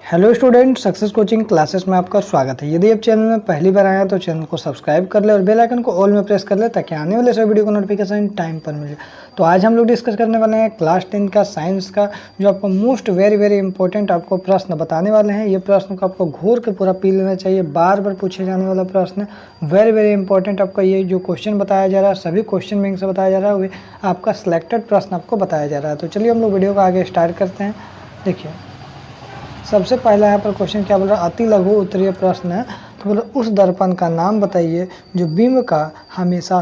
Hello student, success coaching classes में आपका स्वागत है। यदि आप चैनल में पहली बार आए हैं तो चैनल को सब्सक्राइब कर ले और बेल आइकन को ऑल में प्रेस कर ले ताकि आने वाले सभी वीडियो को नोटिफिकेशन टाइम पर मिले। तो आज हम लोग डिस्कस करने वाले हैं क्लास 10 का साइंस का जो आपको मोस्ट वेरी इंपॉर्टेंट आपको प्रश्न बताने वाले हैं। ये प्रश्न को आपको घूर के पूरा पी लेना चाहिए, बार बार पूछे जाने वाला प्रश्न वेरी इंपॉर्टेंट। आपका ये जो क्वेश्चन बताया जा रहा है सभी क्वेश्चन बैंक से बताया जा रहा है, आपका सिलेक्टेड प्रश्न आपको बताया जा रहा है। तो चलिए हम लोग वीडियो को आगे स्टार्ट करते हैं। देखिए सबसे पहला यहाँ पर क्वेश्चन क्या बोल रहा है, अति लघु उत्तरीय प्रश्न है। तो बोलो उस दर्पण का नाम बताइए जो बिंब का हमेशा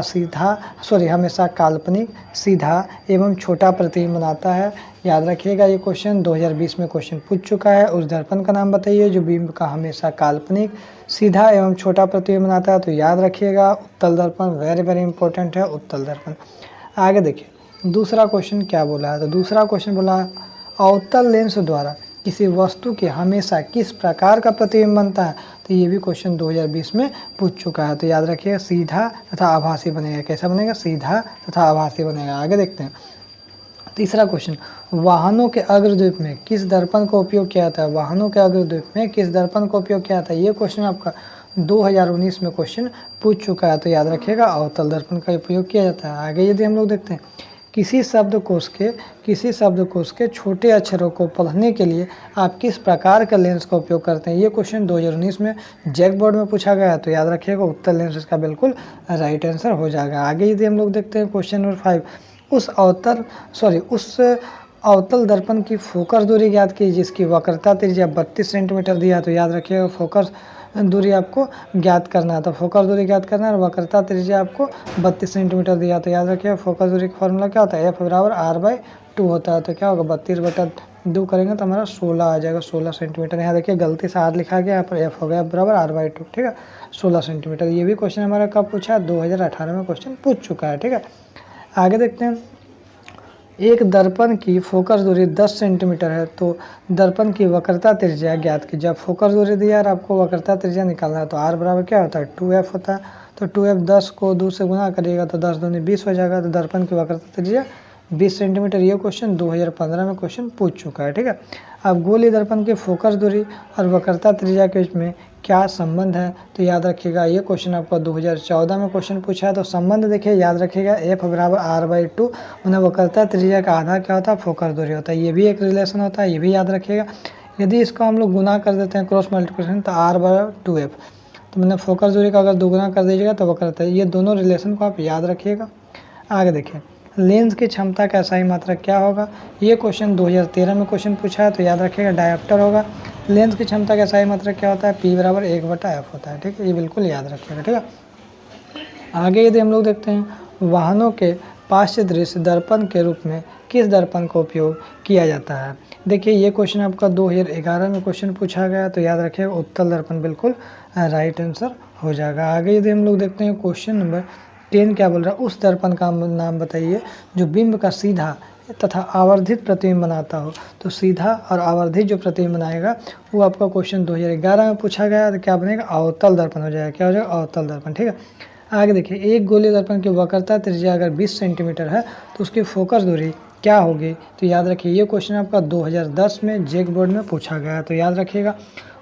काल्पनिक, सीधा एवं छोटा प्रतिबिंब बनाता है। याद रखिएगा ये क्वेश्चन 2020 में क्वेश्चन पूछ चुका है। उस दर्पण का नाम बताइए जो बिंब का हमेशा काल्पनिक, सीधा एवं छोटा प्रतिबिंब बनाता है। तो याद रखिएगा उत्तल दर्पण वेरी इंपॉर्टेंट है, उत्तल दर्पण। आगे देखिए दूसरा क्वेश्चन क्या बोला है। तो दूसरा क्वेश्चन बोला अवतल लेंस द्वारा किसी वस्तु के हमेशा किस प्रकार का प्रतिबिंब बनता है। तो ये भी क्वेश्चन 2020 में पूछ चुका है। तो याद रखिएगा सीधा तथा आभासी बनेगा। कैसा बनेगा? सीधा तथा आभासी बनेगा। आगे देखते हैं तीसरा क्वेश्चन, वाहनों के अग्रद्वीप में किस दर्पण का उपयोग किया जाता है। वाहनों के अग्रद्वीप में किस दर्पण का उपयोग किया जाता है। ये क्वेश्चन आपका 2019 में क्वेश्चन पूछ चुका है। तो याद रखिएगा अवतल दर्पण का उपयोग किया जाता है। आगे यदि हम लोग देखते हैं किसी शब्दकोश के छोटे अक्षरों को पढ़ने के लिए आप किस प्रकार का लेंस का उपयोग करते हैं। ये क्वेश्चन 2019 में जैक बोर्ड में पूछा गया है। तो याद रखिएगा उत्तल लेंस इसका बिल्कुल राइट आंसर हो जाएगा। आगे यदि हम लोग देखते हैं क्वेश्चन नंबर 5, उस अवतल दर्पण की फोकस दूरी ज्ञात की जिसकी वक्रता त्रिज्या 32 सेंटीमीटर दिया। तो याद रखिएगा फोकस दूरी आपको ज्ञात करना है। तो फोकस दूरी ज्ञात करना है और वक्रता त्रिज्या आपको 32 सेंटीमीटर दिया। तो याद रखिएगा फोकस दूरी का फॉर्मूला क्या होता है, F बराबर R/2 होता है। तो क्या होगा 32/2 करेंगे तो हमारा 16 आ जाएगा, 16 सेंटीमीटर। यहाँ देखिए गलती से R लिखा गया, यहाँ पर F हो गया, F बराबर R/2, ठीक है 16 सेंटीमीटर। ये भी क्वेश्चन हमारा कब पूछा है, 2018 में क्वेश्चन पूछ चुका है, ठीक है। आगे देखते हैं एक दर्पण की फोकस दूरी 10 सेंटीमीटर है तो दर्पण की वक्रता त्रिज्या ज्ञात की। जब फोकस दूरी दिया और आपको वक्रता त्रिज्या निकालना है तो R बराबर क्या होता है 2F होता है। तो 2F 10 को 2 से गुना करिएगा तो 10 दूनी 20 हो जाएगा। तो दर्पण की वक्रता त्रिज्या 20 सेंटीमीटर। ये क्वेश्चन 2015 में क्वेश्चन पूछ चुका है, ठीक है। अब गोलीय दर्पण की फोकस दूरी और वक्रता त्रिज्या के बीच में क्या संबंध है। तो याद रखिएगा ये क्वेश्चन आपका 2014 में क्वेश्चन पूछा है। तो संबंध देखिए याद रखिएगा F बराबर R/2 उन्हें वक्रता त्रिज्या का आधा क्या होता है फोकस दूरी होता है। ये भी एक रिलेशन होता है, ये भी याद रखिएगा। यदि इसको हम लोग गुना कर देते हैं क्रॉस मल्टीप्लिकेशन तो R/2F, तो मैंने फोकस दूरी का अगर दोगुना कर दीजिएगा तो वक्रता, ये दोनों रिलेशन को आप याद रखिएगा। आगे देखिए लेंस की क्षमता का SI मात्रक क्या होगा। ये क्वेश्चन 2013 में क्वेश्चन पूछा है। तो याद रखिएगा डायोप्टर होगा। लेंस की क्षमता का SI मात्रक क्या होता है, P बराबर 1/F होता है, ठीक है। ये बिल्कुल याद रखिएगा, ठीक है। आगे यदि हम लोग देखते हैं वाहनों के पार्श्व दृश्य दर्पण के रूप में किस दर्पण का उपयोग किया जाता है। देखिए ये क्वेश्चन आपका 2011 में क्वेश्चन पूछा गया। तो याद रखिएगा उत्तल दर्पण बिल्कुल राइट आंसर हो जाएगा। आगे यदि हम लोग देखते हैं क्वेश्चन नंबर 10 क्या बोल रहा है, उस दर्पण का नाम बताइए जो बिंब का सीधा तथा आवर्धित प्रतिबिंब बनाता हो। तो सीधा और आवर्धित जो प्रतिबिंब बनाएगा वो आपका क्वेश्चन 2011 में पूछा गया। तो क्या बनेगा अवतल दर्पण हो जाएगा। क्या हो जाएगा अवतल दर्पण, ठीक है। आगे देखिए एक गोलीय दर्पण की वक्रता त्रिज्या अगर 20 सेंटीमीटर है तो उसकी फोकस दूरी क्या होगी। तो याद रखिए ये क्वेश्चन आपका 2010 में जैक बोर्ड में पूछा गया है। तो याद रखिएगा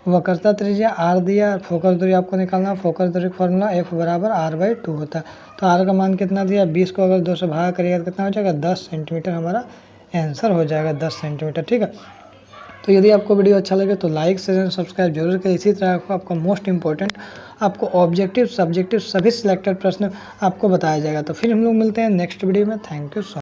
वक्रता त्रिज्या R दिया, फोकस दूरी आपको निकालना, फोकस दूरी का फॉर्मूला F बराबर R/2 होता है। तो R का मान कितना दिया, 20 को अगर 2 से भागा करिएगा तो कितना हो जाएगा 10 सेंटीमीटर हमारा आंसर हो जाएगा, 10 सेंटीमीटर, ठीक है। तो यदि आपको वीडियो अच्छा लगे तो लाइक शेयर सब्सक्राइब जरूर करें। इसी तरह आपका मोस्ट इंपॉर्टेंट आपको ऑब्जेक्टिव सब्जेक्टिव सभी सिलेक्टेड प्रश्न आपको बताया जाएगा। तो फिर हम लोग मिलते हैं नेक्स्ट वीडियो में। Thank you so